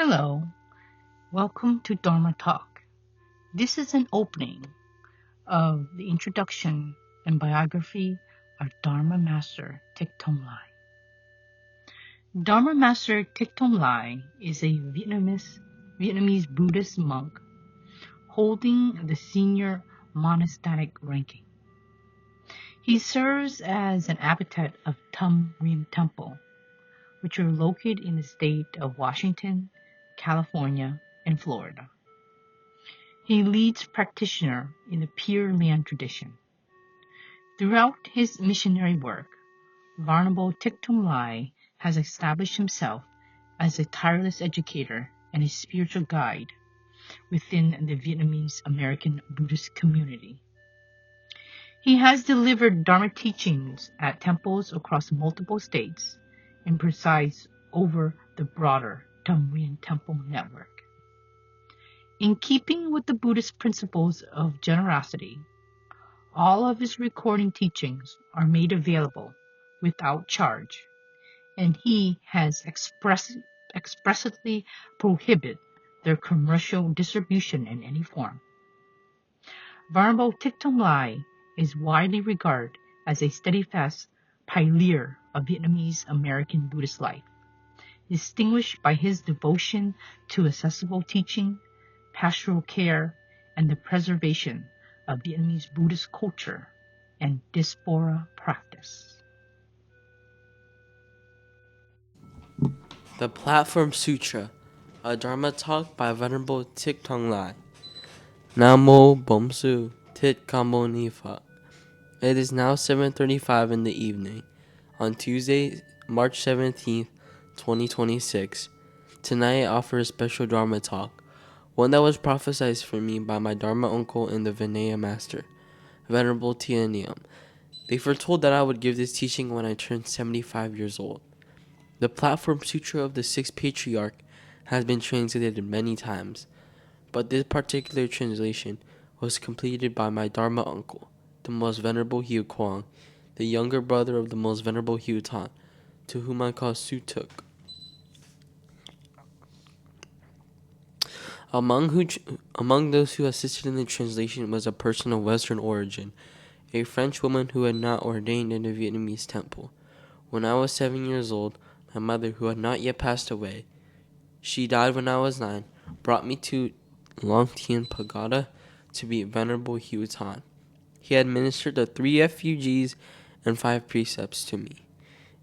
Hello, welcome to Dharma Talk. This is an opening of the introduction and biography of Dharma Master Thich Tom Lai. Dharma Master Thich Tom Lai is a Vietnamese Buddhist monk holding the senior monastic ranking. He serves as an abbot of Thom Rim Temple, which are located in the state of Washington, California, and Florida. He leads practitioner in the Pure Land tradition. Throughout his missionary work, Venerable Thich Tom Lai has established himself as a tireless educator and a spiritual guide within the Vietnamese American Buddhist community. He has delivered Dharma teachings at temples across multiple states and presides over the broader Thom Rim Temple network. In keeping with the Buddhist principles of generosity, all of his recording teachings are made available without charge, and he has expressly prohibited their commercial distribution in any form. Venerable Thich Tom Lai is widely regarded as a steadfast pioneer of Vietnamese American Buddhist life, distinguished by his devotion to accessible teaching, pastoral care, and the preservation of Vietnamese Buddhist culture and diaspora practice. The Platform Sutra, a Dharma talk by Venerable Thich Tom Lai. Namo Bomsu Tit Kambo Nifa. It is now 7:35 in the evening, on Tuesday, March 17th, 2026. Tonight I offer a special Dharma talk, one that was prophesied for me by my Dharma uncle and the Vinaya master, Venerable Thien Niam. They foretold that I would give this teaching when I turned 75 years old. The Platform Sutra of the Sixth Patriarch has been translated many times, but this particular translation was completed by my Dharma uncle, the Most Venerable Hieu Quang, the younger brother of the Most Venerable Hieu Tan, to whom I call Sutuk. Among those who assisted in the translation was a person of Western origin, a French woman who had not ordained in a Vietnamese temple. When I was 7 years old, my mother, who had not yet passed away, she died when I was 9, brought me to Long Tien Pagoda to meet Venerable Hieu Tan. He administered the 3 refugees and 5 precepts to me.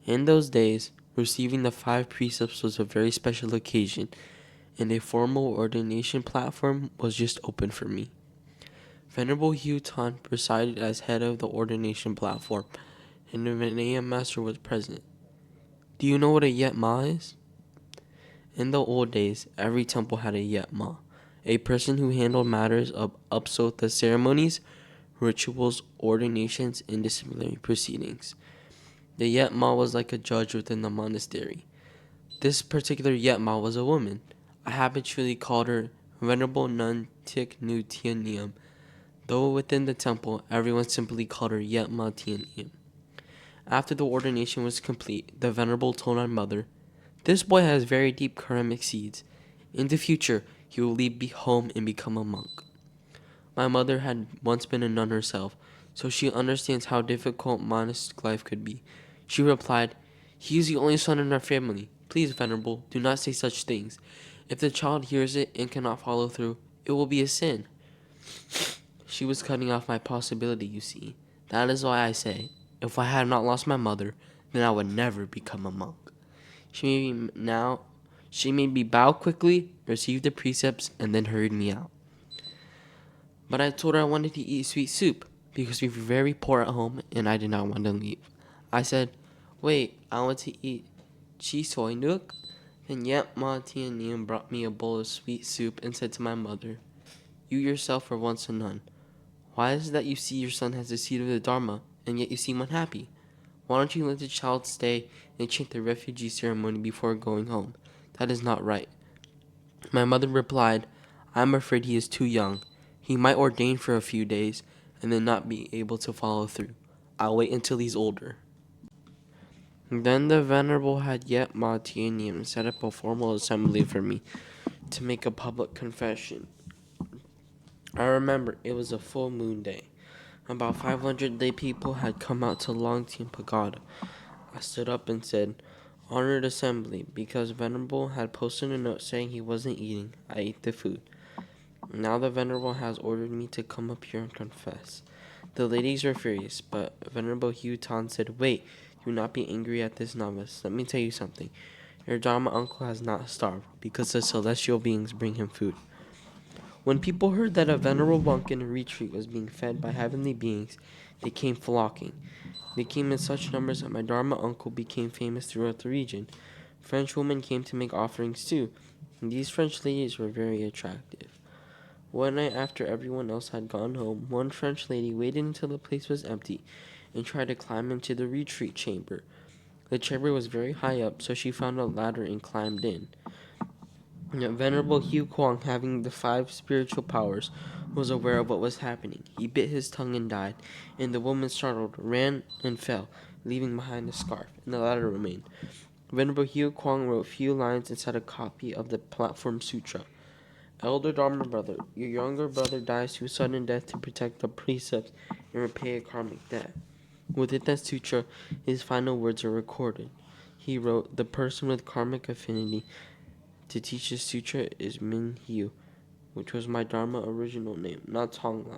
In those days, receiving the 5 precepts was a very special occasion, and a formal ordination platform was just open for me. Venerable Hieu Tan presided as head of the ordination platform, and the Vinaya master was present. Do you know what a Yet Ma is? In the old days, every temple had a Yet Ma, a person who handled matters of upsota ceremonies, rituals, ordinations, and disciplinary proceedings. The Yet Ma was like a judge within the monastery. This particular Yet Ma was a woman. I habitually called her Venerable Nun Thich Nu Tien Niam, though within the temple, everyone simply called her Yet Ma Tien Niam. After the ordination was complete, the Venerable told my mother, "This boy has very deep karmic seeds. In the future, he will leave home and become a monk." My mother had once been a nun herself, so she understands how difficult monastic life could be. She replied, "He is the only son in our family. Please, Venerable, do not say such things. If the child hears it and cannot follow through, it will be a sin." She was cutting off my possibility, you see. That is why I say, if I had not lost my mother, then I would never become a monk. She made me bow quickly, receive the precepts, and then hurried me out. But I told her I wanted to eat sweet soup, because we were very poor at home, and I did not want to leave. I said, "Wait, I want to eat chi soy nook." And yet Ma Tien Niem brought me a bowl of sweet soup and said to my mother, "You yourself were once a nun. Why is it that you see your son has the seed of the Dharma, and yet you seem unhappy? Why don't you let the child stay and chant the refugee ceremony before going home? That is not right." My mother replied, "I am afraid he is too young. He might ordain for a few days and then not be able to follow through. I'll wait until he's older." Then the Venerable had Yet Ma Tianyim set up a formal assembly for me to make a public confession. I remember it was a full moon day. About 500 lay people had come out to Longtian Pagoda. I stood up and said, "Honored assembly," because Venerable had posted a note saying he wasn't eating. I ate the food. Now the Venerable has ordered me to come up here and confess. The ladies were furious, but Venerable Hugh Tan said, "Wait, do not be angry at this novice. Let me tell you something. Your Dharma uncle has not starved, because the celestial beings bring him food." When people heard that a venerable monk in a retreat was being fed by heavenly beings, they came flocking. They came in such numbers that my Dharma uncle became famous throughout the region. French women came to make offerings too, and these French ladies were very attractive. One night after everyone else had gone home, one French lady waited until the place was empty and tried to climb into the retreat chamber. The chamber was very high up, so she found a ladder and climbed in. Venerable Hugh Kwong, having the 5 spiritual powers, was aware of what was happening. He bit his tongue and died, and the woman, startled, ran and fell, leaving behind a scarf, and the ladder remained. Venerable Hugh Kwong wrote few lines inside a copy of the Platform Sutra. "Elder Dharma brother, your younger brother dies through sudden death to protect the precepts and repay a karmic debt." Within that sutra, his final words are recorded. He wrote, "The person with karmic affinity to teach this sutra is Min Hyu, which was my Dharma original name, not Thong Lai.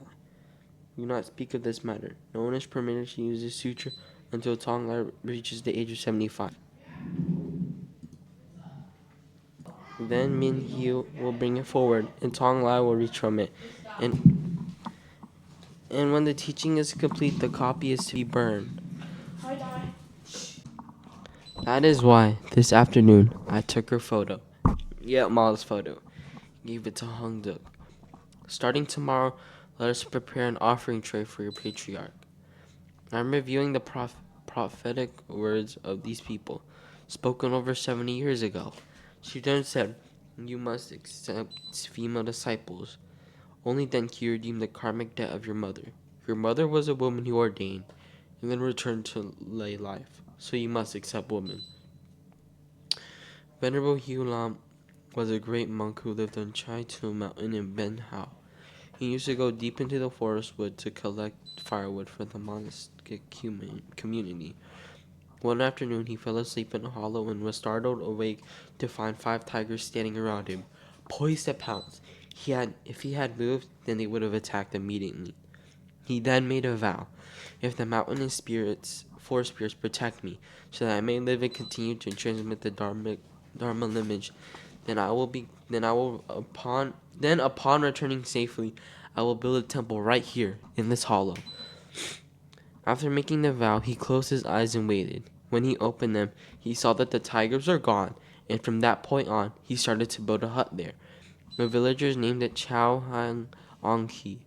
Do not speak of this matter. No one is permitted to use this sutra until Thong Lai reaches the age of 75. Then Min Hyu will bring it forward, and Thong Lai will reach from it. And when the teaching is complete, the copy is to be burned." That is why, this afternoon, I took her photo. Yeah, Ma's photo. Gave it to Hung Duk. "Starting tomorrow, let us prepare an offering tray for your patriarch." I'm reviewing the prophetic words of these people, spoken over 70 years ago. She then said, "You must accept female disciples. Only then can you redeem the karmic debt of your mother. Your mother was a woman who ordained, and then returned to lay life, so you must accept women." Venerable Hugh Lam was a great monk who lived on Chai Tu Mountain in Ben Hao. He used to go deep into the forest wood to collect firewood for the monastic community. One afternoon, he fell asleep in a hollow and was startled awake to find 5 tigers standing around him, poised to pounce. If he had moved, then they would have attacked immediately. He then made a vow: "If the mountain and forest spirits protect me, so that I may live and continue to transmit the Dharma lineage, then upon returning safely, I will build a temple right here in this hollow." After making the vow, he closed his eyes and waited. When he opened them, he saw that the tigers were gone, and from that point on, he started to build a hut there. The villagers named it Chao Hang Ong Ki,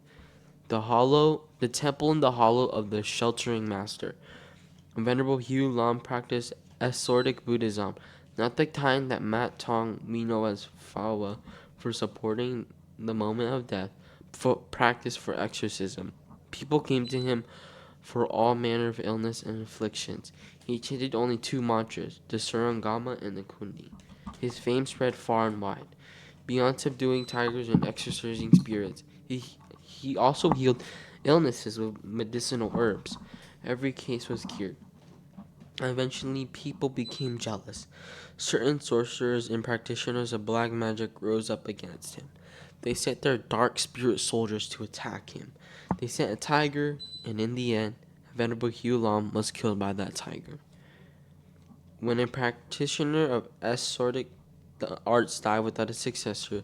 the temple in the hollow of the sheltering master. Venerable Hugh Lam practiced ascetic Buddhism, not the kind that Mat Tong we know as Phawa for supporting the moment of death, but practice for exorcism. People came to him for all manner of illness and afflictions. He chanted only 2 mantras, the Surangama and the Kundi. His fame spread far and wide. Beyond subduing tigers and exorcising spirits, he also healed illnesses with medicinal herbs. Every case was cured. Eventually, people became jealous. Certain sorcerers and practitioners of black magic rose up against him. They sent their dark spirit soldiers to attack him. They sent a tiger, and in the end, Venerable Hugh Lam was killed by that tiger. When a practitioner of ascetic arts died without a successor,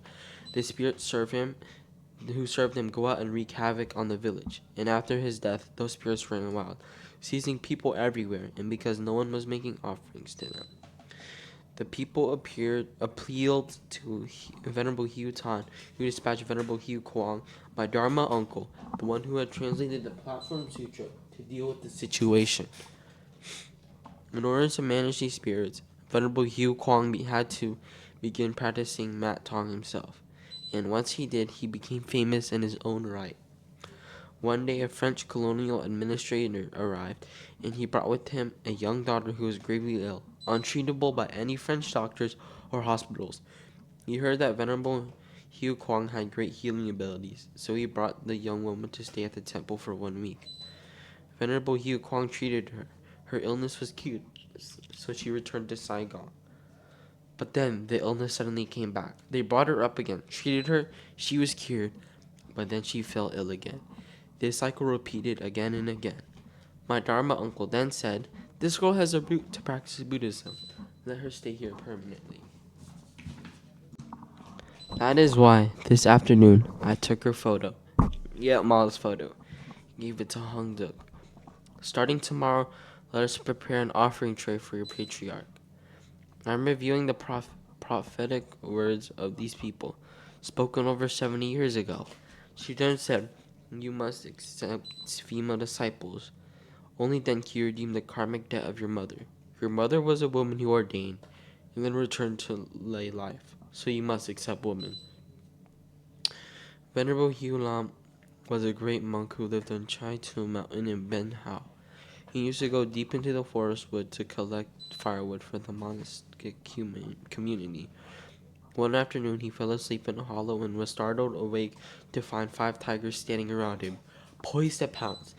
the spirits who served him go out and wreak havoc on the village. And after his death, those spirits ran wild, seizing people everywhere, and because no one was making offerings to them. The people appealed to Venerable Hugh Tan, who dispatched Venerable Hugh Kwong, my Dharma uncle, the one who had translated the Platform Sutra, to deal with the situation. In order to manage these spirits, Venerable Hugh Kwong had to begin practicing Mat Tong himself, and once he did, he became famous in his own right. One day, a French colonial administrator arrived, and he brought with him a young daughter who was gravely ill, untreatable by any French doctors or hospitals. He heard that Venerable Hugh Kwang had great healing abilities, so he brought the young woman to stay at the temple for 1 week. Venerable Hugh Kwang treated her. Her illness was cured, so she returned to Saigon. But then the illness suddenly came back. They brought her up again, treated her, she was cured, but then she fell ill again. This cycle repeated again and again. My Dharma uncle then said, "This girl has a root to practice Buddhism. Let her stay here permanently." That is why, this afternoon, I took her photo. Yeah, Ma's photo. Gave it to Hong Duk. Starting tomorrow, let us prepare an offering tray for your patriarch. I'm reviewing the prophetic words of these people, spoken over 70 years ago. She then said, "You must accept female disciples. Only then can you redeem the karmic debt of your mother. Your mother was a woman who ordained, and then returned to lay life, so you must accept women." Venerable Hugh Lam was a great monk who lived on Chai Tu Mountain in Ben Hao. He used to go deep into the forest wood to collect firewood for the monastic community. One afternoon, he fell asleep in a hollow and was startled awake to find 5 tigers standing around him, poised to pounce.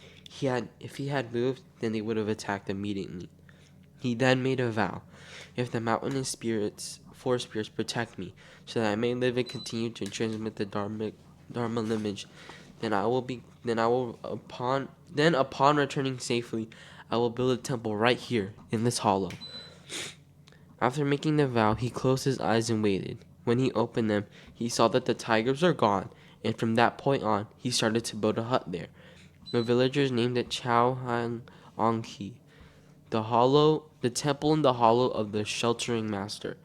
If he had moved, then they would have attacked immediately. He then made a vow: "If the mountain forest spirits protect me, so that I may live and continue to transmit the Dharma lineage, then upon returning safely, I will build a temple right here in this hollow." After making the vow, he closed his eyes and waited. When he opened them, he saw that the tigers were gone, and from that point on, he started to build a hut there. The villagers named it Chao Hang Ong Ki, the temple in the hollow of the sheltering master.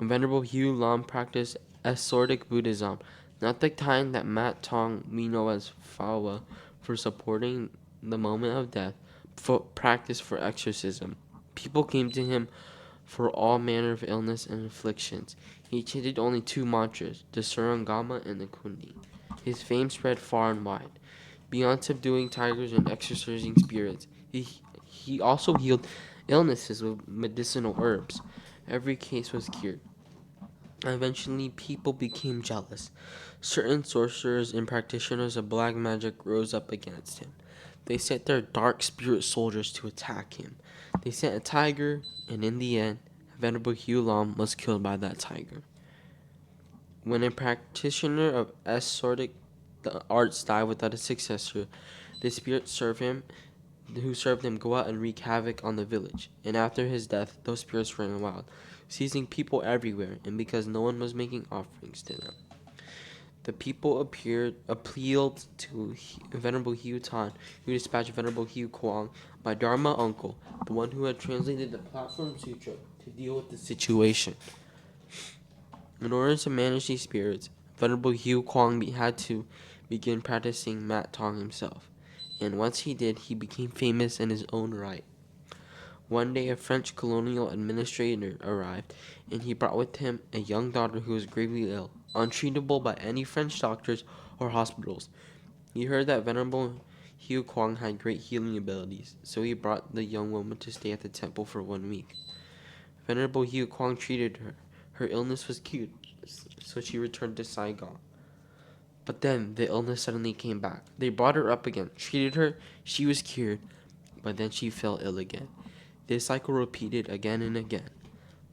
Venerable Hugh Lam practiced ascetic Buddhism, not the kind that Mat Tong we know as Fawa for supporting the moment of death, but practice for exorcism. People came to him for all manner of illness and afflictions. He chanted only 2 mantras, the Surangama and the Kundi. His fame spread far and wide. Beyond subduing tigers and exorcising spirits, he also healed illnesses with medicinal herbs. Every case was cured. Eventually, people became jealous. Certain sorcerers and practitioners of black magic rose up against him. They sent their dark spirit soldiers to attack him. They sent a tiger, and in the end, Venerable Hugh Lam was killed by that tiger. When a practitioner of ascetic arts died without a successor, the spirits who served him go out and wreak havoc on the village. And after his death, those spirits ran wild, seizing people everywhere, and because no one was making offerings to them. The people appealed to Venerable Hugh Tan, who dispatched Venerable Hugh Kwang, my Dharma uncle, the one who had translated the Platform Sutra, to deal with the situation. In order to manage these spirits, Venerable Hugh Kwang had to begin practicing Mat Tong himself, and once he did, he became famous in his own right. One day, a French colonial administrator arrived, and he brought with him a young daughter who was gravely ill, untreatable by any French doctors or hospitals. He heard that Venerable Hugh Kwang had great healing abilities, so he brought the young woman to stay at the temple for 1 week. Venerable Hugh Kwang treated her. Her illness was cured, so she returned to Saigon. But then the illness suddenly came back. They brought her up again, treated her, she was cured, but then she fell ill again. This cycle repeated again and again.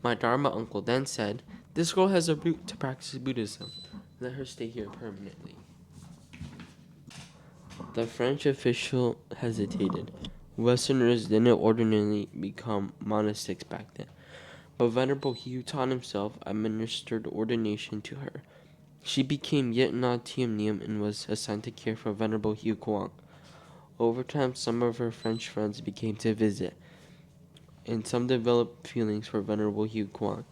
My Dharma uncle then said, "This girl has a root to practice Buddhism. Let her stay here permanently." The French official hesitated. Westerners didn't ordinarily become monastics back then, but Venerable Hugh Tan himself administered ordination to her. She became Yit Na Tiem Niem and was assigned to care for Venerable Hugh Kwang. Over time, some of her French friends became to visit, and some developed feelings for Venerable Hugh Kwang.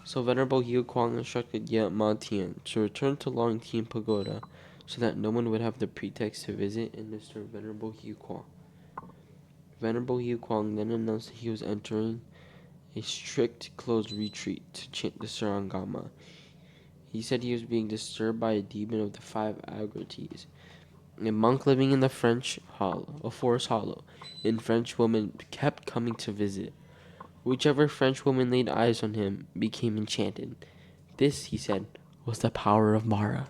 So Venerable Hugh Kwang instructed Yat Ma Tien to return to Long Tien Pagoda so that no one would have the pretext to visit and disturb Venerable Hugh Kwang. Venerable Hugh Kwang then announced that he was entering a strict closed retreat to chant the Sarangama. He said he was being disturbed by a demon of the 5 Agrites. A monk living in the Forest Hollow, and French woman kept coming to visit. Whichever French woman laid eyes on him became enchanted. This, he said, was the power of Mara.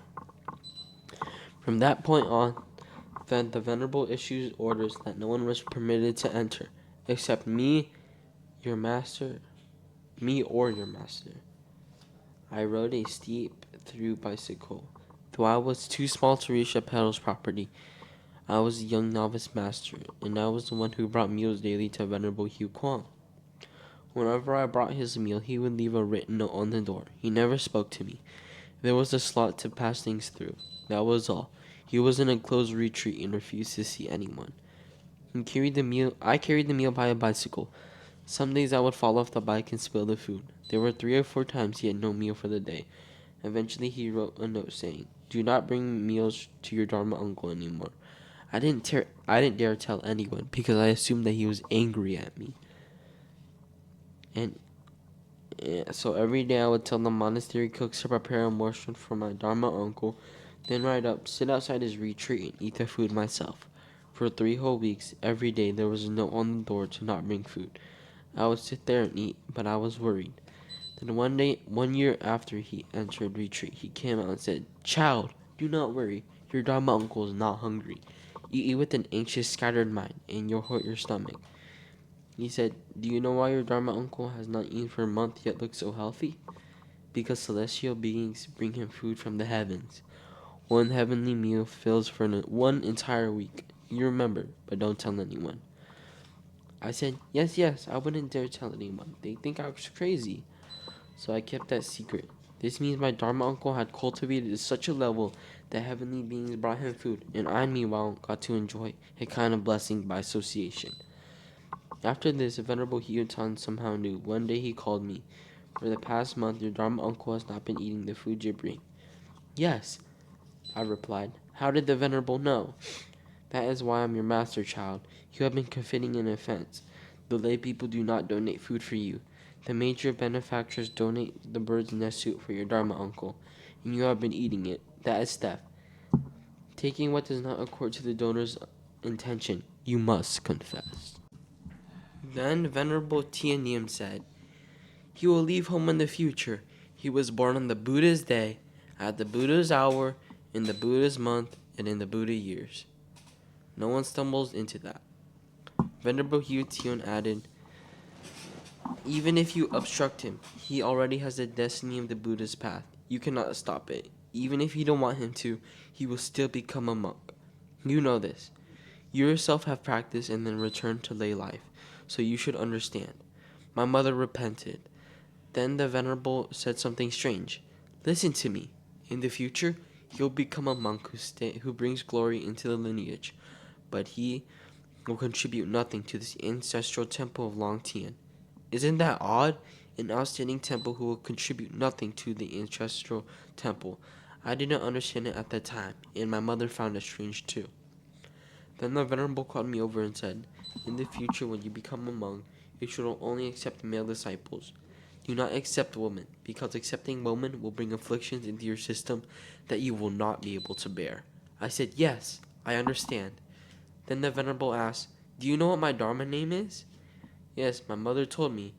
From that point on, then the Venerable issued orders that no one was permitted to enter, except me or your master. I rode a steep through bicycle. Though I was too small to reach the pedal's property, I was a young novice master, and I was the one who brought meals daily to Venerable Hugh Kwong. Whenever I brought his meal, he would leave a written note on the door. He never spoke to me. There was a slot to pass things through. That was all. He was in a closed retreat and refused to see anyone. I carried the meal by a bicycle. Some days I would fall off the bike and spill the food. There were 3 or 4 times he had no meal for the day. Eventually he wrote a note saying, "Do not bring meals to your Dharma uncle anymore." I didn't dare tell anyone because I assumed that he was angry at me. And so every day I would tell the monastery cooks to prepare a morsel for my Dharma uncle, then ride up, sit outside his retreat, and eat the food myself. For 3 whole weeks, every day there was a note on the door to not bring food. I would sit there and eat, but I was worried. Then one year after he entered retreat, he came out and said, "Child, do not worry. Your Dharma uncle is not hungry. You eat with an anxious, scattered mind, and you'll hurt your stomach." He said, "Do you know why your Dharma uncle has not eaten for a month yet looks so healthy? Because celestial beings bring him food from the heavens. One heavenly meal fills for one entire week. You remember, but don't tell anyone." I said, yes, I wouldn't dare tell anyone. They think I was crazy. So I kept that secret. This means my Dharma uncle had cultivated to such a level that heavenly beings brought him food, and I, meanwhile, got to enjoy a kind of blessing by association. After this, the Venerable Hiotan somehow knew. One day he called me. "For the past month, your Dharma uncle has not been eating the food you bring." "Yes," I replied. "How did the Venerable know?" "That is why I am your master, child. You have been committing an offense. The lay people do not donate food for you. The major benefactors donate the bird's nest suit for your Dharma uncle, and you have been eating it. That is theft. Taking what does not accord to the donor's intention, you must confess." Then Venerable Tiannim said, "He will leave home in the future. He was born on the Buddha's day, at the Buddha's hour, in the Buddha's month, and in the Buddha years. No one stumbles into that." Venerable Tion added, "Even if you obstruct him, he already has the destiny of the Buddha's path. You cannot stop it. Even if you don't want him to, he will still become a monk. You know this. You yourself have practiced and then returned to lay life, so you should understand." My mother repented. Then the Venerable said something strange. "Listen to me. In the future, he'll become a monk who brings glory into the lineage, but he will contribute nothing to this ancestral temple of Long Tien. Isn't that odd? An outstanding temple who will contribute nothing to the ancestral temple. I didn't understand it at the time, and my mother found it strange too." Then the Venerable called me over and said, "In the future, when you become a monk, you should only accept male disciples. Do not accept women, because accepting women will bring afflictions into your system that you will not be able to bear." I said, "Yes, I understand." Then the Venerable asked, "Do you know what my Dharma name is?" "Yes, my mother told me."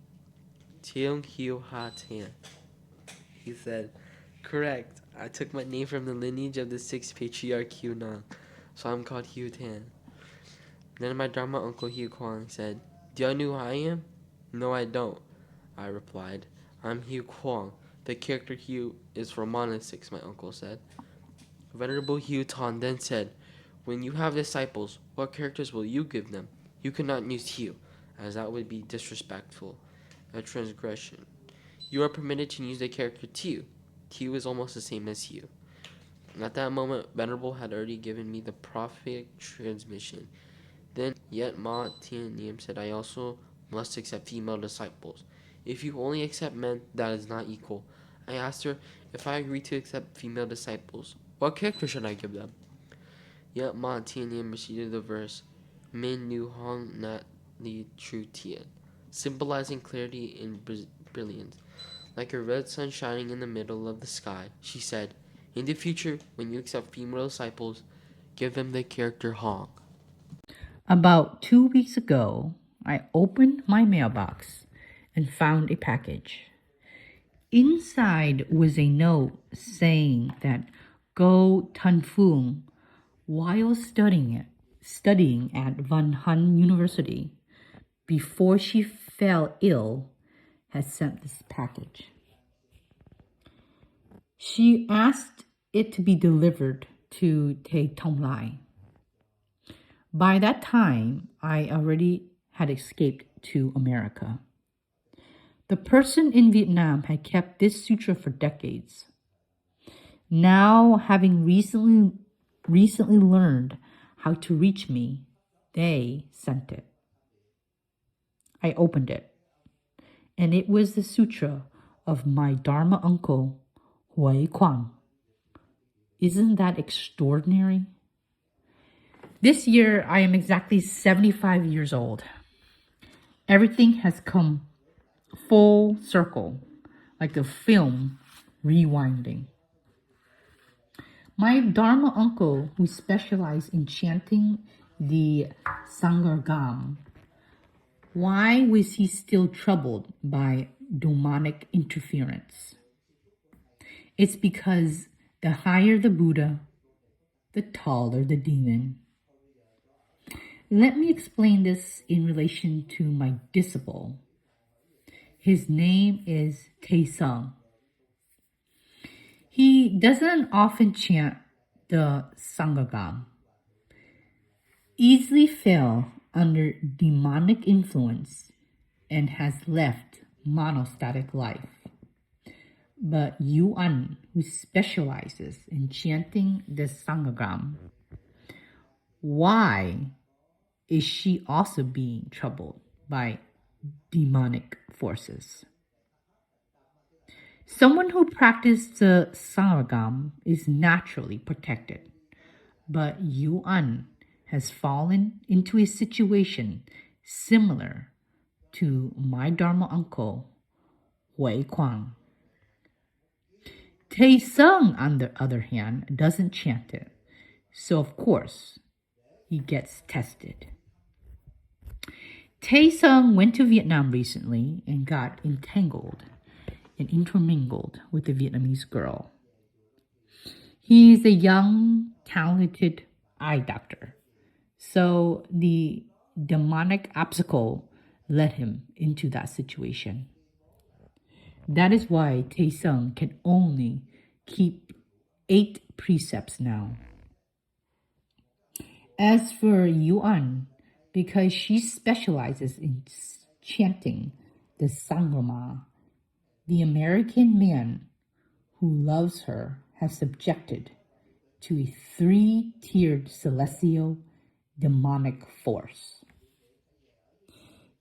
"Tiong Hiu Ha Tan." He said, "Correct. I took my name from the lineage of the 6th patriarch Hiu Nang, so I'm called Hiu Tan." Then my Dharma uncle Hiu Kwang said, "Do you know who I am?" "No, I don't," I replied. "I'm Hiu Kwang. The character Hiu is for monastics," my uncle said. Venerable Hiu Tan then said, "When you have disciples, what characters will you give them? You cannot use Hiu, as that would be disrespectful, a transgression. You are permitted to use the character Tiu. Tiu is almost the same as Hiu." At that moment, Venerable had already given me the prophetic transmission. Then, yet Ma Tian Niem said I also must accept female disciples. "If you only accept men, that is not equal." I asked her, "If I agree to accept female disciples, what character should I give them?" Yet Ma Tian Niem recited the verse, "Min Nu Hong Nat Li Tru Tien," symbolizing clarity and brilliance. Like a red sun shining in the middle of the sky, she said, "In the future, when you accept female disciples, Give him the character Hong. About 2 weeks ago, I opened my mailbox and found a package. Inside was a note saying that Go Tan Phuong, while studying at Van Han University, before she fell ill, had sent this package. She asked it to be delivered to Thong. By that time, I already had escaped to America. The person in Vietnam had kept this sutra for decades. Now, having recently learned how to reach me, they sent it. I opened it, and it was the sutra of my Dharma uncle, Hui Kwang. Isn't that extraordinary? This year, I am exactly 75 years old. Everything has come full circle, like a film rewinding. My Dharma uncle, who specialized in chanting the Sangargam, why was he still troubled by demonic interference? It's because the higher the Buddha, the taller the demon. Let me explain this in relation to my disciple. His name is Thich. He doesn't often chant the Sangargam. Easily fell under demonic influence and has left monastery life. But Yuan, who specializes in chanting the Sangargam, why is she also being troubled by demonic forces? Someone who practices the Sangargam is naturally protected, but Yuan has fallen into a situation similar to my Dharma uncle, Hui Kwang. Taesung, on the other hand, doesn't chant it, so of course he gets tested. Taesung went to Vietnam recently and got entangled and intermingled with a Vietnamese girl. He's a young, talented eye doctor, so the demonic obstacle led him into that situation. That is why Taesung can only keep 8 precepts now. As for Yuan, because she specializes in chanting the Sangrama, the American man who loves her has subjected to a 3-tiered celestial demonic force.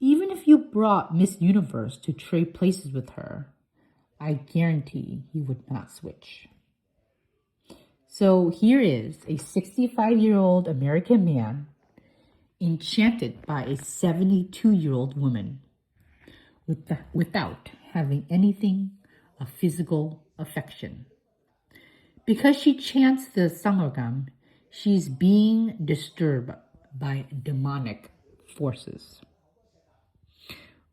Even if you brought Miss Universe to trade places with her, I guarantee he would not switch. So here is a 65-year-old American man enchanted by a 72-year-old woman without having anything of physical affection. Because she chants the Sangargam, she's being disturbed by demonic forces,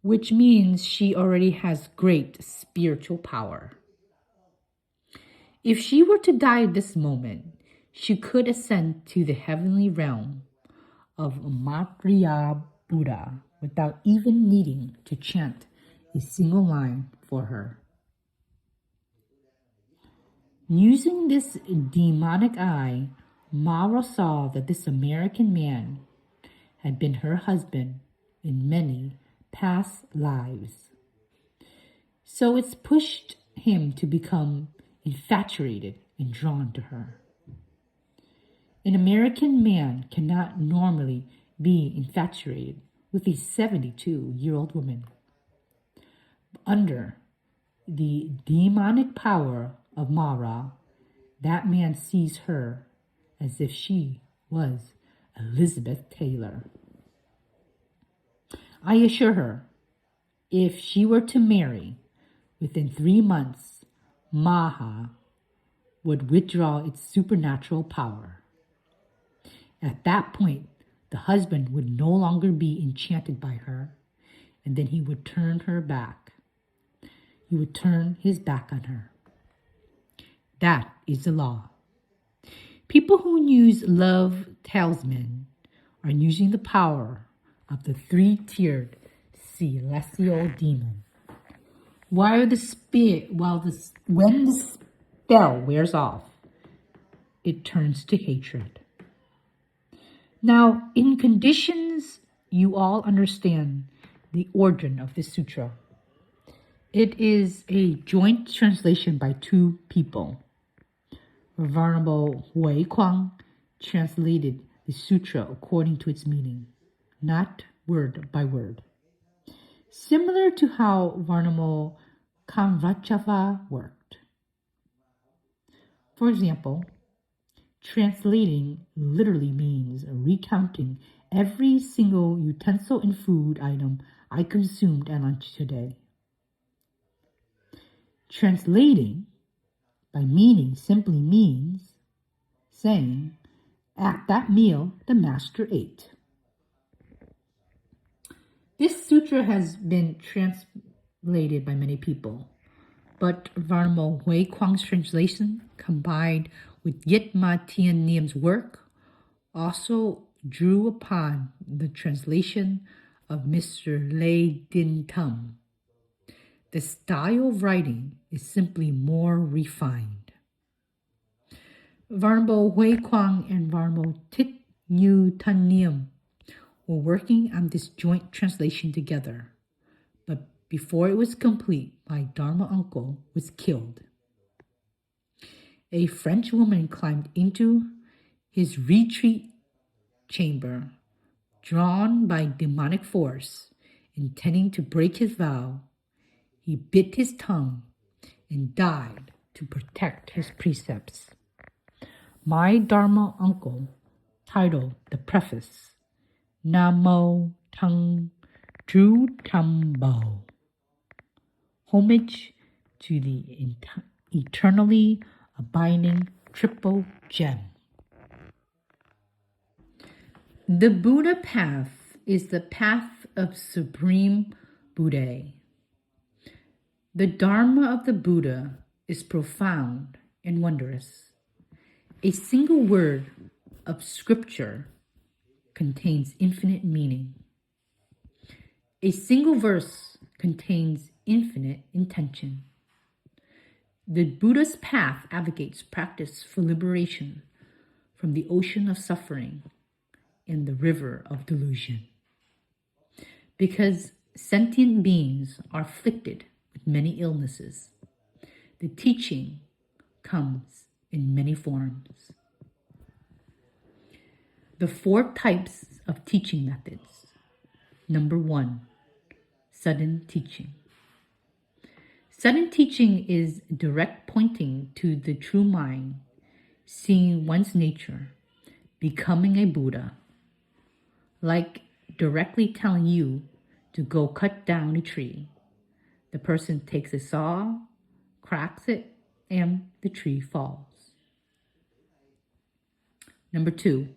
which means she already has great spiritual power. If she were to die at this moment, she could ascend to the heavenly realm of Maitreya Buddha without even needing to chant a single line for her. Using this demonic eye, Mara saw that this American man had been her husband in many past lives. So it's pushed him to become infatuated and drawn to her. An American man cannot normally be infatuated with a 72-year-old woman. Under the demonic power of Mara, that man sees her as if she was Elizabeth Taylor. I assure her, if she were to marry, within 3 months, Maha would withdraw its supernatural power. At that point, the husband would no longer be enchanted by her, and then he would turn her back. He would turn his back on her. That is the law. People who use love talisman are using the power of the three-tiered celestial demon. When the spell wears off, it turns to hatred. Now, in conditions, you all understand the origin of this sutra. It is a joint translation by two people. Venerable Hui Kwang translated the sutra according to its meaning, not word by word. Similar to how Venerable Kamvachava worked. For example, translating literally means recounting every single utensil and food item I consumed at lunch today. Translating by meaning simply means saying, at that meal the master ate. This sutra has been translated by many people, but Venerable Hui Kwang's translation, combined with Yitma Tien Niem's work, also drew upon the translation of Mr. Lê Din Tum. The style of writing is simply more refined. Venerable Hui Kwang and Venerable Thich Tan Niem were working on this joint translation together, but before it was complete, my Dharma uncle was killed. A French woman climbed into his retreat chamber, drawn by demonic force, intending to break his vow. He bit his tongue and died to protect his precepts. My Dharma uncle titled the preface, Namo Tang Tru Tambo, homage to the eternally abiding triple gem. The Buddha path is the path of supreme Buddha. The Dharma of the Buddha is profound and wondrous. A single word of scripture contains infinite meaning. A single verse contains infinite intention. The Buddha's path advocates practice for liberation from the ocean of suffering and the river of delusion. Because sentient beings are afflicted with many illnesses, the teaching comes in many forms. The 4 types of teaching methods. Number 1, sudden teaching. Sudden teaching is direct pointing to the true mind, seeing one's nature, becoming a Buddha. Like directly telling you to go cut down a tree. The person takes a saw, cracks it, and the tree falls. Number 2,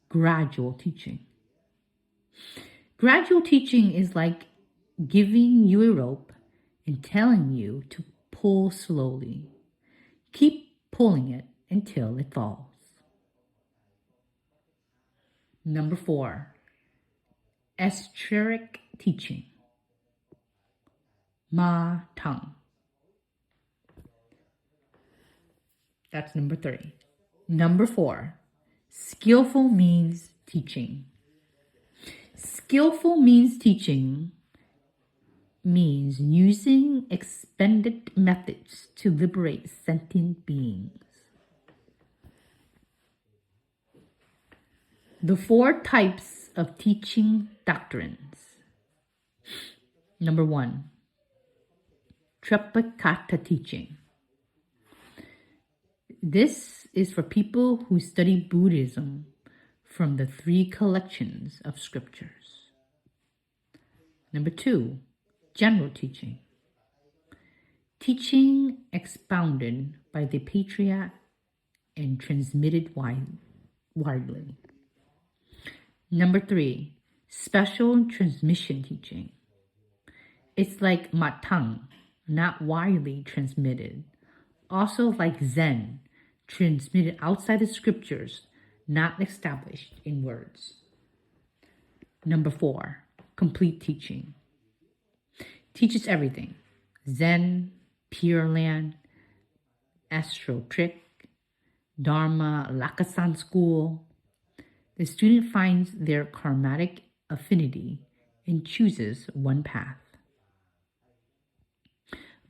gradual teaching. Gradual teaching is like giving you a rope and telling you to pull slowly. Keep pulling it until it falls. Number 4, esoteric teaching. Ma Tang. That's number 3. Number 4, skillful means teaching. Skillful means teaching means using expended methods to liberate sentient beings. The 4 types of teaching doctrines. Number 1, Tripitaka teaching. This is for people who study Buddhism from the 3 collections of scriptures. Number 2, general teaching. Teaching expounded by the patriarch and transmitted widely. Number 3, special transmission teaching. It's like matang, not widely transmitted. Also like Zen, transmitted outside the scriptures, not established in words. Number 4, complete teaching. Teaches everything. Zen, Pure Land, Astro Trick, Dharma, Lakasan School. The student finds their karmatic affinity and chooses one path.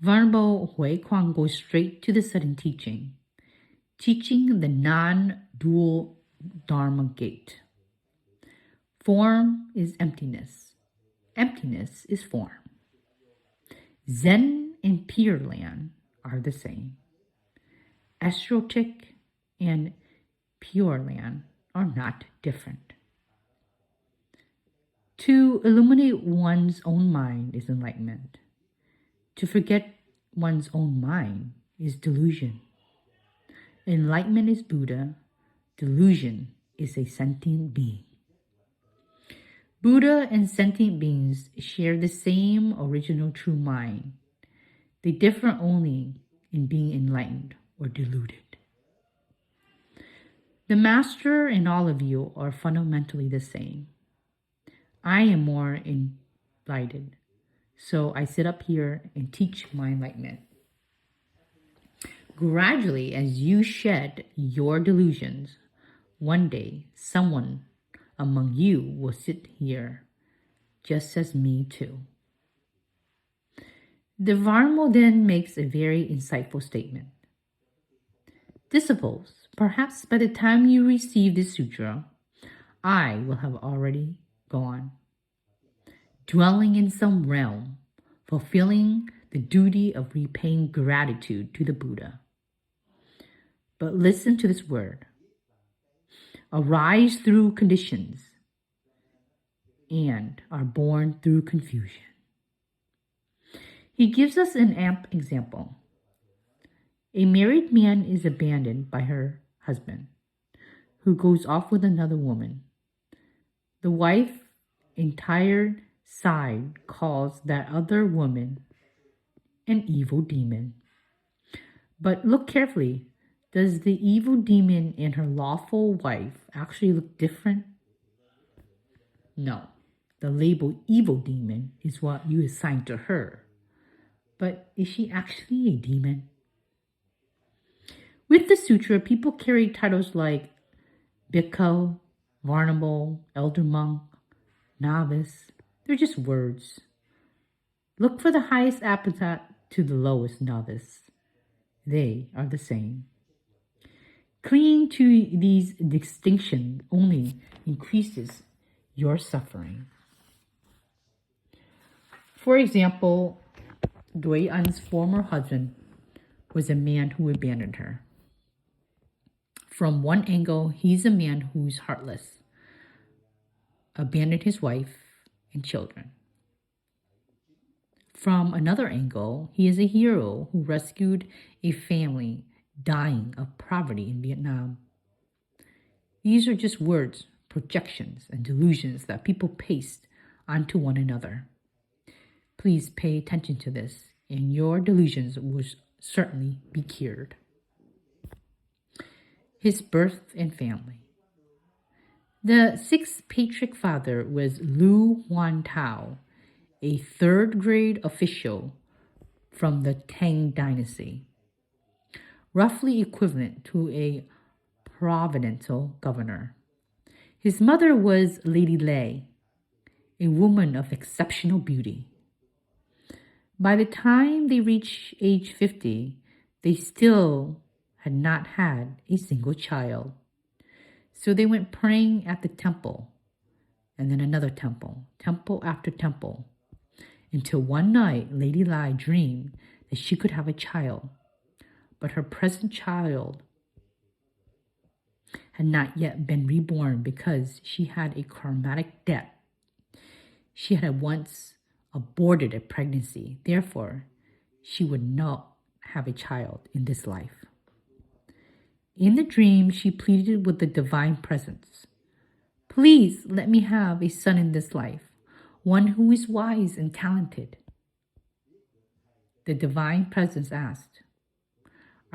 Venerable Hui Kwang goes straight to the sudden teaching, teaching the non-dual Dharma gate. Form is emptiness. Emptiness is form. Zen and Pure Land are the same. Astrotic and Pure Land are not different. To illuminate one's own mind is enlightenment. To forget one's own mind is delusion. Enlightenment is Buddha. Delusion is a sentient being. Buddha and sentient beings share the same original true mind. They differ only in being enlightened or deluded. The Master and all of you are fundamentally the same. I am more enlightened, so I sit up here and teach my enlightenment. Gradually, as you shed your delusions, one day someone among you will sit here, just as me too. The Dharma then makes a very insightful statement. Disciples, perhaps by the time you receive this sutra, I will have already gone, dwelling in some realm, fulfilling the duty of repaying gratitude to the Buddha. But listen to this word. Arise through conditions and are born through confusion. He gives us an amp example. A married man is abandoned by her husband, who goes off with another woman. The wife, entire side, calls that other woman an evil demon. But look carefully. Does the evil demon and her lawful wife actually look different? No. The label evil demon is what you assign to her. But is she actually a demon? With the sutra, people carry titles like Bhikkhu, Varnable, Elder Monk, Novice. They're just words. Look for the highest appetite to the lowest novice. They are the same. Clinging to these distinctions only increases your suffering. For example, Dui An's former husband was a man who abandoned her. From one angle, he's a man who's heartless, abandoned his wife and children. From another angle, he is a hero who rescued a family dying of poverty in Vietnam. These are just words, projections, and delusions that people paste onto one another. Please pay attention to this, and your delusions will certainly be cured. His birth and family. The sixth patriarch father was Lu Huan Tao, a third-grade official from the Tang dynasty, roughly equivalent to a provincial governor. His mother was Lady Lei, a woman of exceptional beauty. By the time they reached age 50, they still had not had a single child. So they went praying at the temple, and then another temple, temple after temple, until one night Lady Lai dreamed that she could have a child, but her present child had not yet been reborn because she had a karmatic debt. She had once aborted a pregnancy. Therefore, she would not have a child in this life. In the dream, she pleaded with the divine presence, Please let me have a son in this life, one who is wise and talented. The divine presence asked,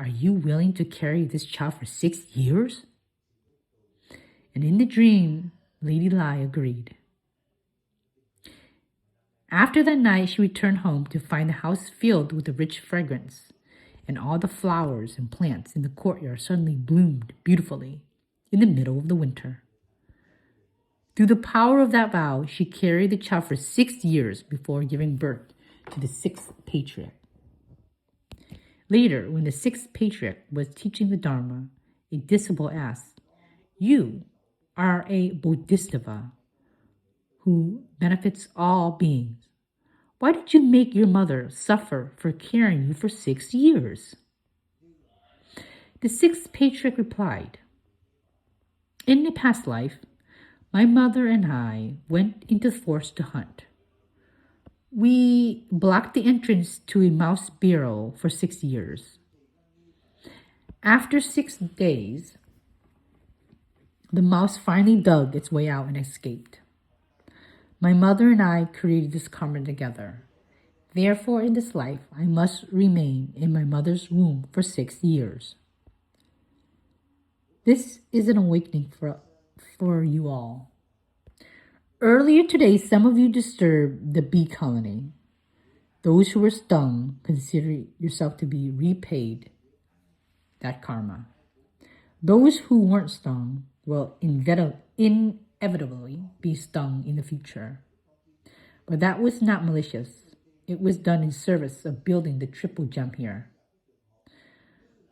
are you willing to carry this child for 6 years? And in the dream, Lady Lai agreed. After that night, she returned home to find the house filled with a rich fragrance, and all the flowers and plants in the courtyard suddenly bloomed beautifully in the middle of the winter. Through the power of that vow, she carried the child for 6 years before giving birth to the 6th patriarch. Later, when the 6th patriarch was teaching the Dharma, a disciple asked, you are a bodhisattva who benefits all beings. Why did you make your mother suffer for carrying you for 6 years? The 6th patriarch replied, in a past life, my mother and I went into the forest to hunt. We blocked the entrance to a mouse burrow for 6 years. After 6 days, the mouse finally dug its way out and escaped. My mother and I created this karma together. Therefore, in this life, I must remain in my mother's womb for 6 years. This is an awakening for you all. Earlier today, some of you disturbed the bee colony. Those who were stung, consider yourself to be repaid that karma. Those who weren't stung will inevitably be stung in the future. But that was not malicious. It was done in service of building the triple gem here.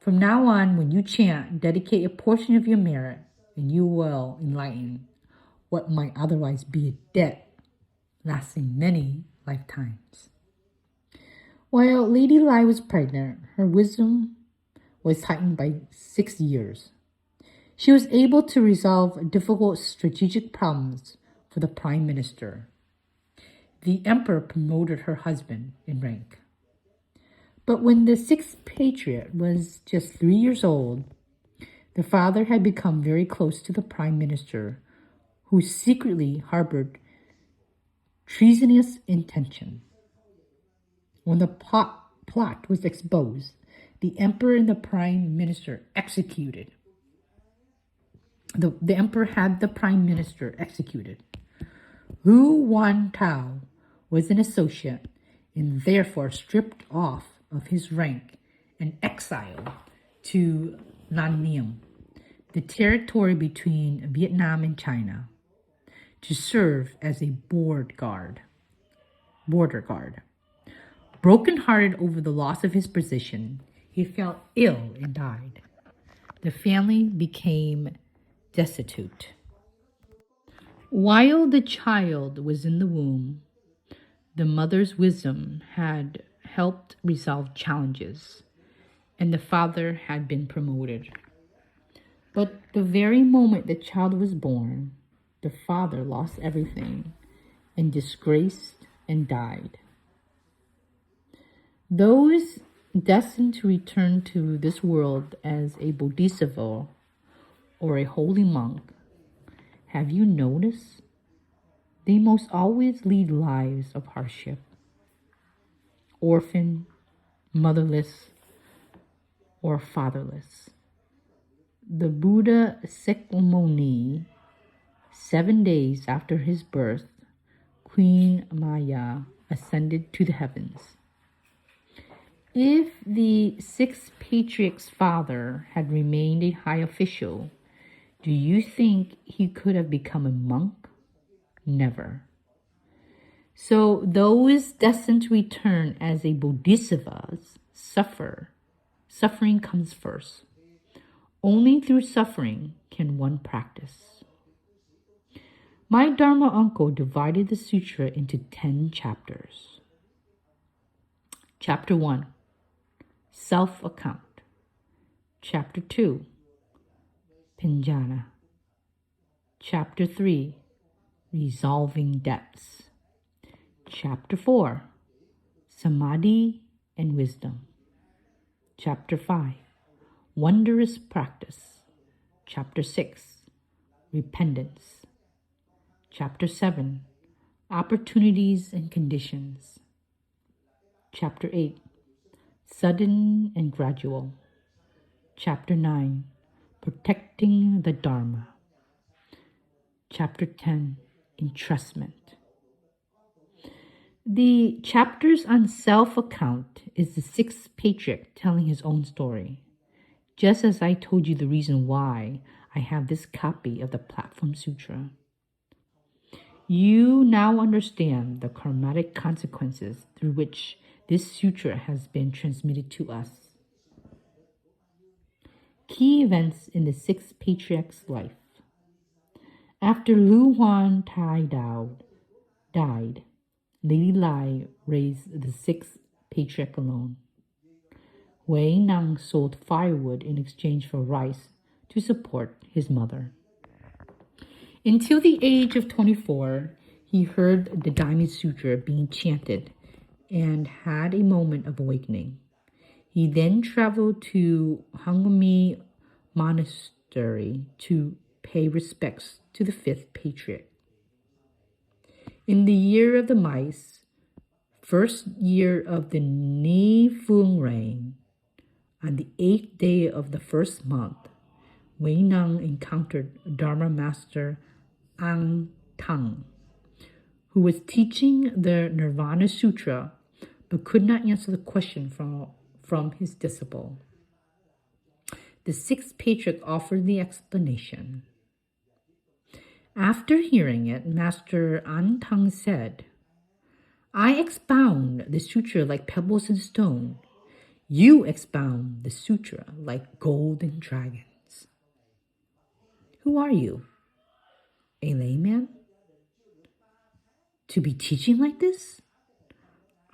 From now on, when you chant, dedicate a portion of your merit, and you will enlighten what might otherwise be a debt lasting many lifetimes. While Lady Lai was pregnant, her wisdom was heightened by 6 years. She was able to resolve difficult strategic problems for the Prime Minister. The Emperor promoted her husband in rank. But when the 6th patriarch was just 3 years old, the father had become very close to the Prime Minister, who secretly harbored treasonous intention. When the plot was exposed, the Emperor and the Prime Minister executed. The Emperor had the Prime Minister executed. Lu Wantao was an associate and therefore stripped off of his rank and exiled to Lan Niem, the territory between Vietnam and China, to serve as a border guard. Broken-hearted over the loss of his position, he fell ill and died. The family became destitute. While the child was in the womb, the mother's wisdom had helped resolve challenges, and the father had been promoted. But the very moment the child was born, the father lost everything and disgraced and died. Those destined to return to this world as a bodhisattva or a holy monk, have you noticed? They most always lead lives of hardship. Orphan, motherless, or fatherless. The Buddha Sakyamuni, 7 days after his birth, Queen Maya ascended to the heavens. If the 6th patriarch's father had remained a high official, do you think he could have become a monk? Never. So those destined to return as a bodhisattvas suffer. Suffering comes first. Only through suffering can one practice. My Dharma uncle divided the sutra into 10 chapters. Chapter 1, Self-Account. Chapter 2, Pinjana. Chapter 3, Resolving Debts. Chapter 4, Samadhi and Wisdom. Chapter 5, Wondrous Practice. Chapter 6, Repentance. Chapter 7, Opportunities and Conditions. Chapter 8, Sudden and Gradual. Chapter 9, Protecting the Dharma. Chapter 10, Entrustment. The chapters on self-account is the sixth patriarch telling his own story. Just as I told you the reason why I have this copy of the Platform Sutra. You now understand the karmatic consequences through which this sutra has been transmitted to us. Key events in the sixth patriarch's life. After Lu Huan Tai Dao died, Lady Lai raised the sixth patriarch alone. Wei Nang sold firewood in exchange for rice to support his mother. Until the age of 24, he heard the Dharma Sutra being chanted and had a moment of awakening. He then traveled to Hangami Monastery to pay respects to the fifth patriarch. In the year of the mice, first year of the Ni Fung reign, on the 8th day of the first month, Wei Nang encountered Dharma Master Ang Tang, who was teaching the Nirvana Sutra but could not answer the question from his disciple. The sixth patriarch offered the explanation. After hearing it, Master An Tang said, I expound the sutra like pebbles and stone. You expound the sutra like golden dragons. Who are you? A layman? To be teaching like this?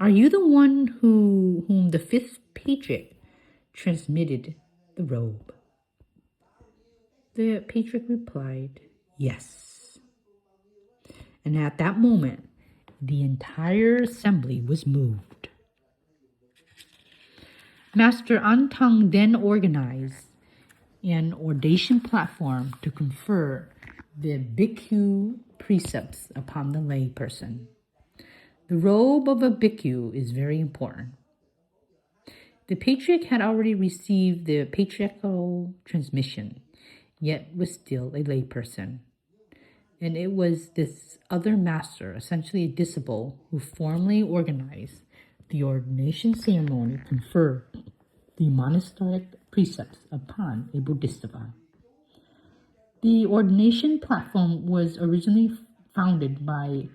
Are you the one whom the fifth patriarch transmitted the robe? The patriarch replied, yes. And at that moment, the entire assembly was moved. Master Antang then organized an ordination platform to confer the bhikkhu precepts upon the lay person. The robe of a bhikkhu is very important. The patriarch had already received the patriarchal transmission, yet was still a layperson. And it was this other master, essentially a disciple, who formally organized the ordination ceremony to confer the monastic precepts upon a bodhisattva. The ordination platform was originally founded by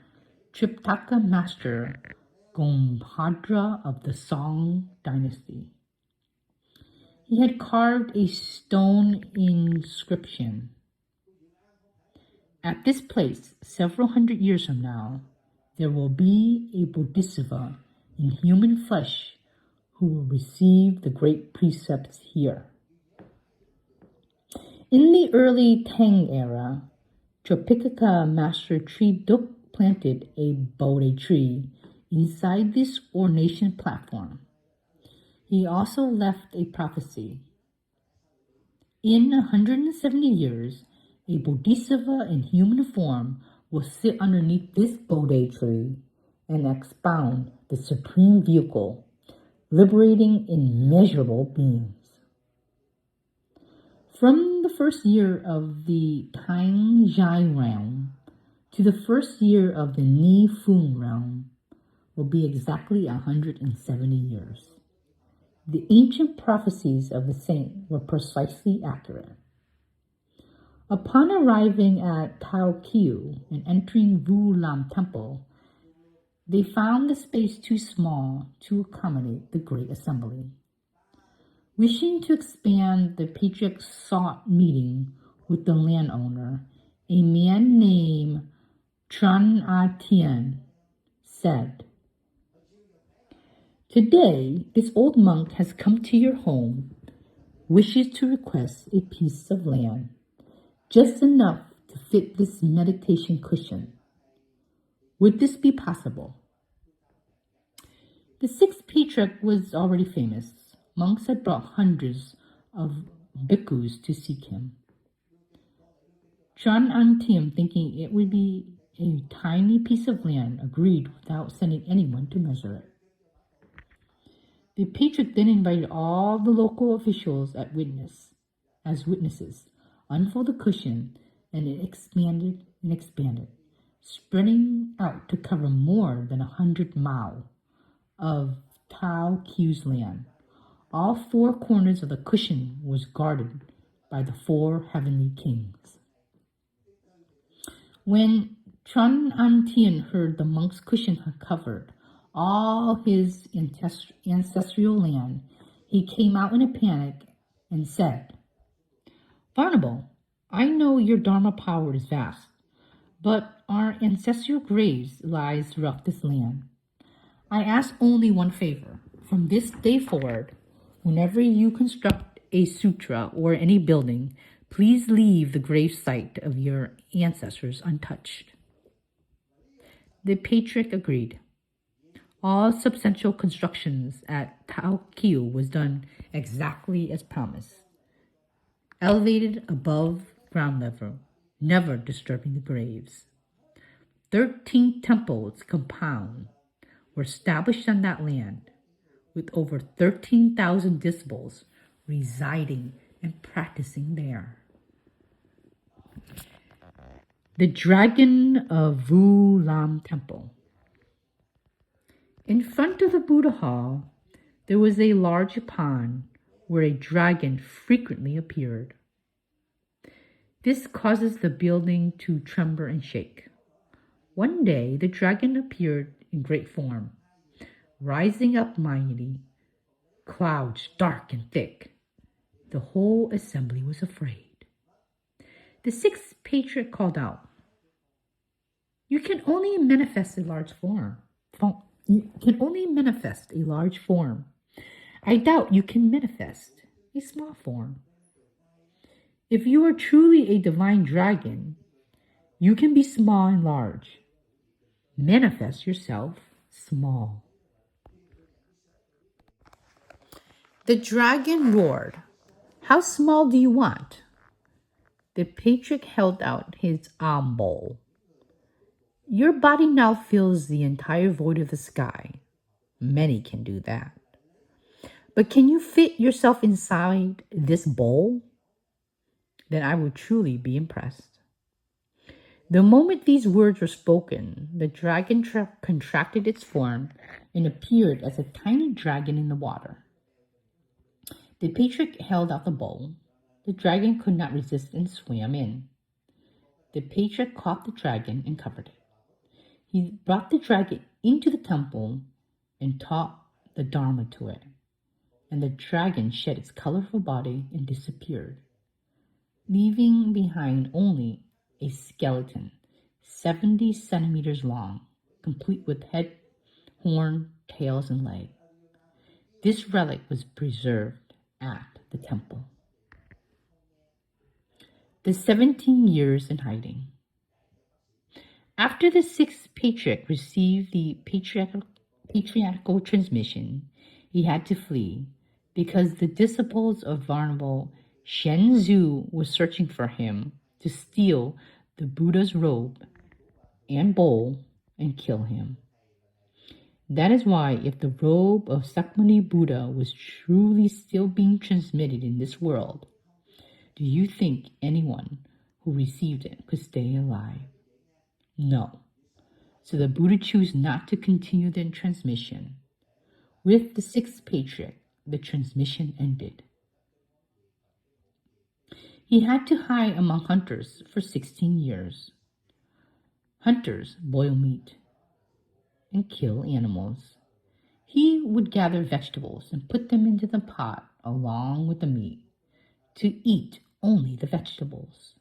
Triptaka master Gombhadra of the Thong dynasty. He had carved a stone inscription. At this place, several hundred years from now, there will be a bodhisattva in human flesh who will receive the great precepts here. In the early Tang era, Tripitaka Master Tree Duk planted a Bodhi tree inside this ordination platform. He also left a prophecy. In 170 years, a bodhisattva in human form will sit underneath this Bodhi tree and expound the supreme vehicle, liberating immeasurable beings. From the first year of the Tang Zhai realm to the first year of the Ni Fung realm will be exactly 170 years. The ancient prophecies of the saint were precisely accurate. Upon arriving at Tao Kiu and entering Wu Lam Temple, they found the space too small to accommodate the great assembly. Wishing to expand, the patriarch sought meeting with the landowner. A man named Tran A Tien said, Today, this old monk has come to your home, wishes to request a piece of land, just enough to fit this meditation cushion. Would this be possible? The sixth patriarch was already famous. Monks had brought hundreds of bhikkhus to seek him. Tran An Tien, thinking it would be a tiny piece of land, agreed without sending anyone to measure it. The patriarch then invited all the local officials as witnesses, unfolded the cushion, and it expanded and expanded, spreading out to cover more than 100 mao of Tao Q's land. All four corners of the cushion was guarded by the four heavenly kings. When Chun An Tien heard the monk's cushion had covered all his ancestral land, he came out in a panic and said, "Barnable, I know your Dharma power is vast, but our ancestral graves lies throughout this land. I ask only one favor. From this day forward, whenever you construct a sutra or any building, please leave the grave site of your ancestors untouched." The patriarch agreed. All substantial constructions at Tao Q was done exactly as promised, elevated above ground level, never disturbing the graves. 13 temples compound were established on that land, with over 13,000 disciples residing and practicing there. The Dragon of Vu Lam Temple. In front of the Buddha Hall, there was a large pond where a dragon frequently appeared. This causes the building to tremble and shake. One day, the dragon appeared in great form, rising up mighty, clouds dark and thick. The whole assembly was afraid. The sixth patriarch called out, "You can only manifest a large form. I doubt you can manifest a small form. If you are truly a divine dragon, you can be small and large. Manifest yourself small." The dragon roared, "How small do you want?" The patriarch held out his alms bowl. "Your body now fills the entire void of the sky. Many can do that. But can you fit yourself inside this bowl? Then I will truly be impressed." The moment these words were spoken, the dragon contracted its form and appeared as a tiny dragon in the water. The patriarch held out the bowl. The dragon could not resist and swam in. The patriarch caught the dragon and covered it. He brought the dragon into the temple and taught the Dharma to it. And the dragon shed its colorful body and disappeared, leaving behind only a skeleton 70 centimeters long, complete with head, horn, tails, and leg. This relic was preserved at the temple. The 17 years in hiding. After the sixth patriarch received the patriarchal transmission, he had to flee because the disciples of Venerable Shenzhou were searching for him to steal the Buddha's robe and bowl and kill him. That is why, if the robe of Sakmuni Buddha was truly still being transmitted in this world, do you think anyone who received it could stay alive? No. So the Buddha chose not to continue the transmission. With the sixth patriarch, the transmission ended. He had to hide among hunters for 16 years. Hunters boil meat and kill animals. He would gather vegetables and put them into the pot along with the meat to eat only the vegetables.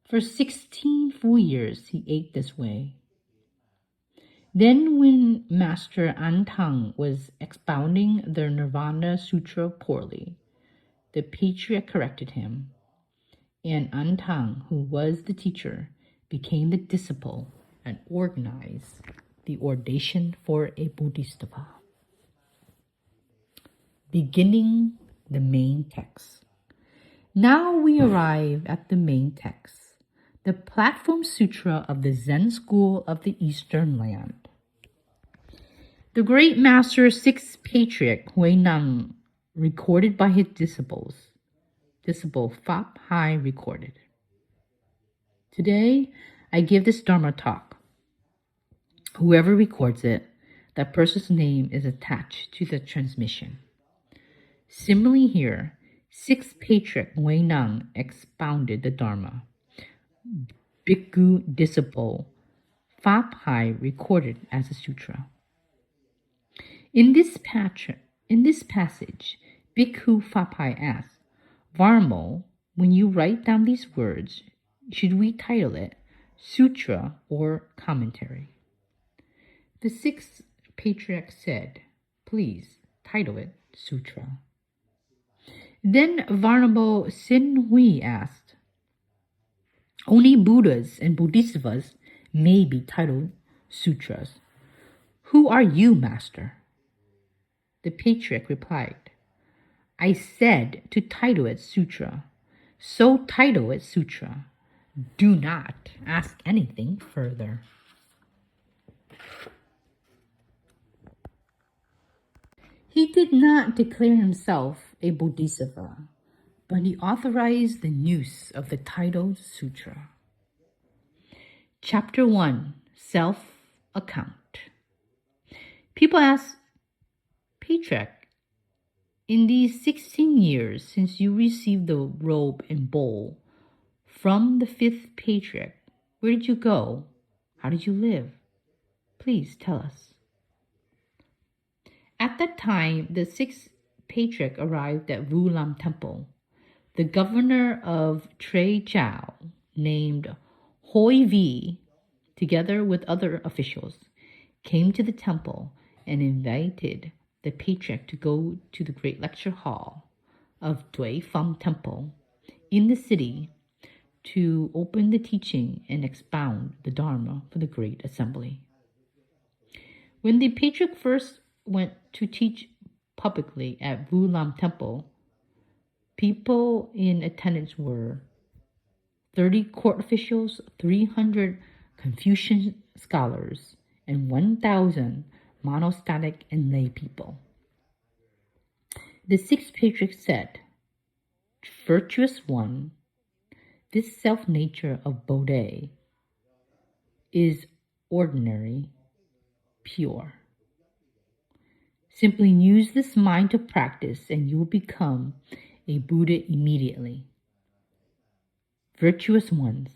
For 16 full years he ate this way. Then when Master An Thong was expounding the Nirvana Sutra poorly, the patriarch corrected him, and An Thong, who was the teacher, became the disciple and organized the ordination for a Bodhisattva. Beginning the main text. Now we arrive at the main text, the Platform Sutra of the Zen school of the Eastern Land. The great master sixth patriarch Hui Nang recorded by his disciple Fap Hai recorded. Today, I give this Dharma talk. Whoever records it, that person's name is attached to the transmission. Similarly here, sixth patriarch Hui Nang expounded the Dharma. Bhikkhu disciple Fap Hai recorded as a sutra. In this passage, Bhikkhu Fap Hai asks, Varmo, when you write down these words, should we title it Sutra or Commentary? The sixth patriarch said, please title it Sutra. Then Venerable Sin Hui asked, only Buddhas and Bodhisattvas may be titled sutras. Who are you, Master? The patriarch replied, I said to title it Sutra, so title it Sutra. Do not ask anything further. He did not declare himself a Bodhisattva, but he authorized the use of the title Sutra. Chapter 1, Self-Account. People ask, Patriarch, in these 16 years since you received the robe and bowl from the fifth patriarch, where did you go? How did you live? Please tell us. At that time, the sixth patriarch arrived at Vu Lam Temple. The governor of Tre Chao, named Hoi Vi, together with other officials, came to the temple and invited the patriarch to go to the great lecture hall of Dui Pham Temple in the city to open the teaching and expound the Dharma for the great assembly. When the patriarch first went to teach publicly at Vu Lam Temple, people in attendance were 30 court officials, 300 Confucian scholars, and 1,000 monastery and lay people. The sixth patriarch said, Virtuous one, this self-nature of Bodhi is ordinary, pure. Simply use this mind to practice and you will become a Buddha immediately. Virtuous ones,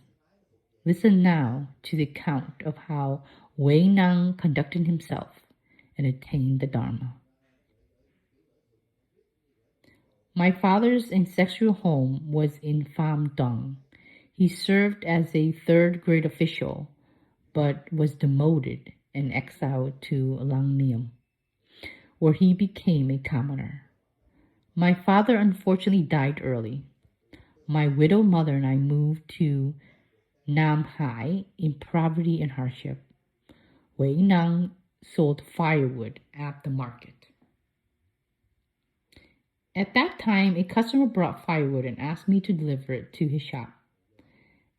listen now to the account of how Wei Nang conducted himself and attained the Dharma. My father's ancestral home was in Pham Dong. He served as a third-grade official, but was demoted and exiled to Lang Niam, where he became a commoner. My father unfortunately died early. My widowed mother and I moved to Nam Hai in poverty and hardship. Wei Nang sold firewood at the market. At that time, a customer brought firewood and asked me to deliver it to his shop.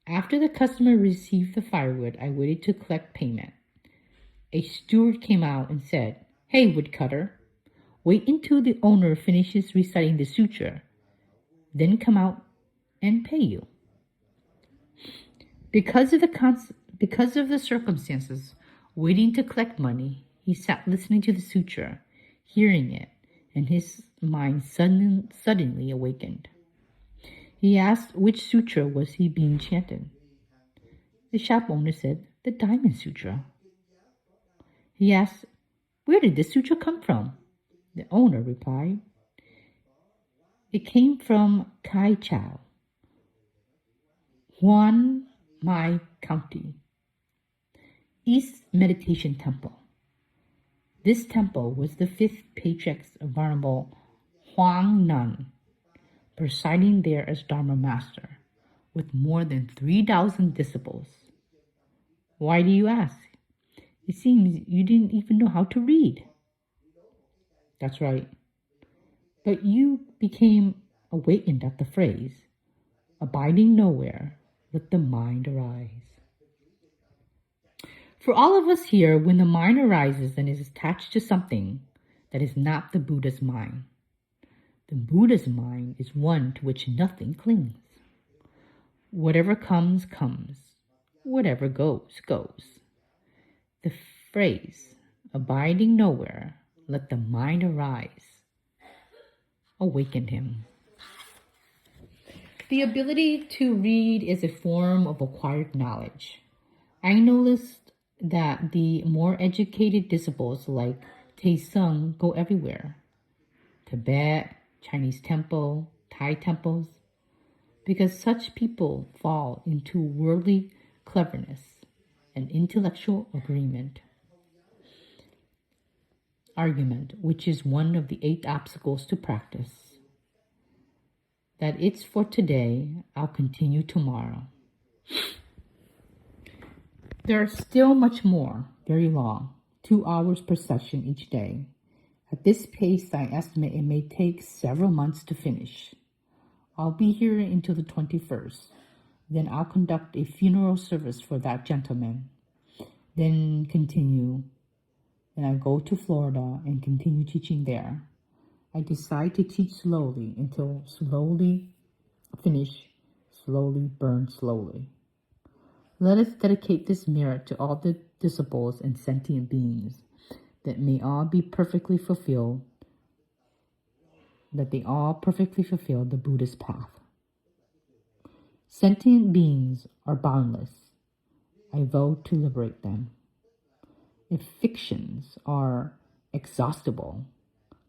After the customer received the firewood, I waited to collect payment. A steward came out and said, Hey, woodcutter, wait until the owner finishes reciting the sutra, then come out and pay you. Because of the circumstances, waiting to collect money, he sat listening to the sutra, hearing it, and his mind suddenly awakened. He asked which sutra was he being chanted. The shop owner said, the Diamond Sutra. He asked, where did this sutra come from? The owner replied, it came from Kai Chau, Huan Mai County, East Meditation Temple. This temple was the fifth patriarch's Venerable Huang Nun, presiding there as Dharma Master, with more than 3,000 disciples. Why do you ask? It seems you didn't even know how to read. That's right. But you became awakened at the phrase, abiding nowhere, let the mind arise. For all of us here, when the mind arises and is attached to something, that is not the Buddha's mind. The Buddha's mind is one to which nothing clings. Whatever comes, comes. Whatever goes, goes. The phrase, abiding nowhere, let the mind arise, awakened him. The ability to read is a form of acquired knowledge. I noticed that the more educated disciples like Thich go everywhere. Tibet, Chinese temple, Thai temples, because such people fall into worldly cleverness and intellectual argument, which is one of the 8 obstacles to practice. That it's for today, I'll continue tomorrow. There are still much more, very long, 2 hours per session each day. At this pace, I estimate it may take several months to finish. I'll be here until the 21st. Then I'll conduct a funeral service for that gentleman. Then continue. Then I go to Florida and continue teaching there. I decide to teach slowly until slowly finish, slowly burn slowly. Let us dedicate this merit to all the disciples and sentient beings, that may all be perfectly fulfilled, that they all perfectly fulfill the Buddhist path. Sentient beings are boundless. I vow to liberate them. If fictions are exhaustible,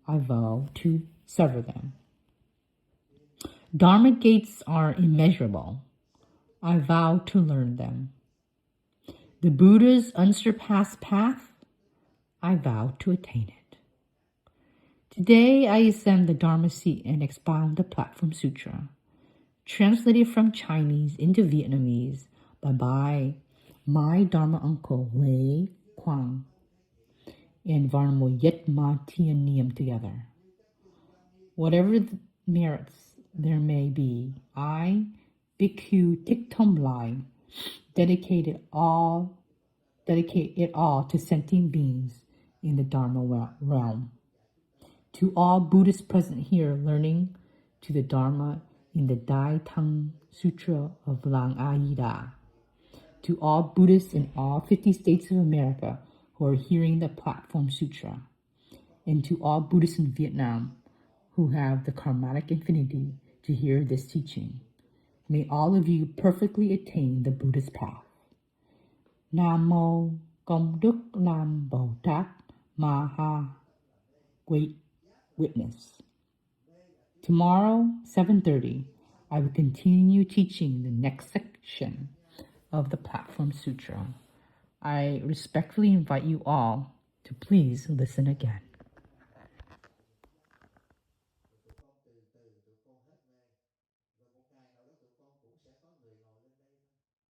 I vow to sever them. Dharma gates are immeasurable. I vow to learn them. The Buddha's unsurpassed path, I vow to attain it. Today I ascend the Dharma seat and expound the Platform Sutra, translated from Chinese into Vietnamese by my Dharma uncle Lê Quang and Varnamo Yet Ma Tien Niem together. Whatever the merits there may be, I, Bhikkhu Thich Lai, dedicate it all to sentient beings in the Dharma realm. To all Buddhists present here learning to the Dharma in the Dai Thang Sutra of Lang Ayida. To all Buddhists in all 50 states of America who are hearing the Platform Sutra. And to all Buddhists in Vietnam who have the karmatic infinity to hear this teaching. May all of you perfectly attain the Buddhist path. Nam Mô Công Đức Nam Bồ Tát Ma Ha. Great Witness. Tomorrow, 7:30, I will continue teaching the next section of the Platform Sutra. I respectfully invite you all to please listen again.